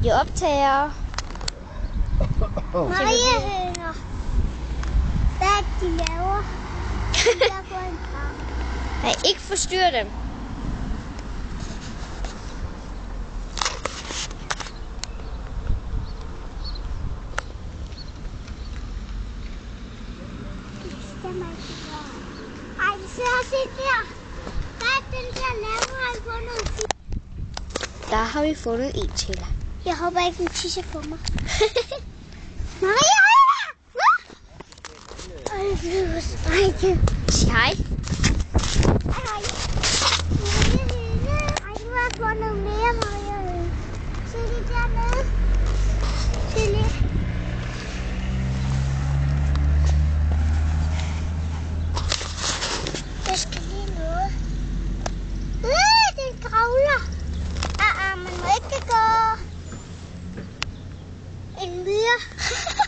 Jeg optager. Mariehøner. Hvad er det, de laver? Jeg får en par. Nej, ikke forstyrre dem. Ej, så har jeg set der. Der er den der lave, har jeg fundet. Der har vi fundet en til. Jeg håber ikke, den tisser på mig. Nej, Sig hej. Ej, nu har jeg fundet mere mariehøne. Se det dernede. Se lidt. Jeg skal lige noget. Den kravler. Man må ikke gå. En myre.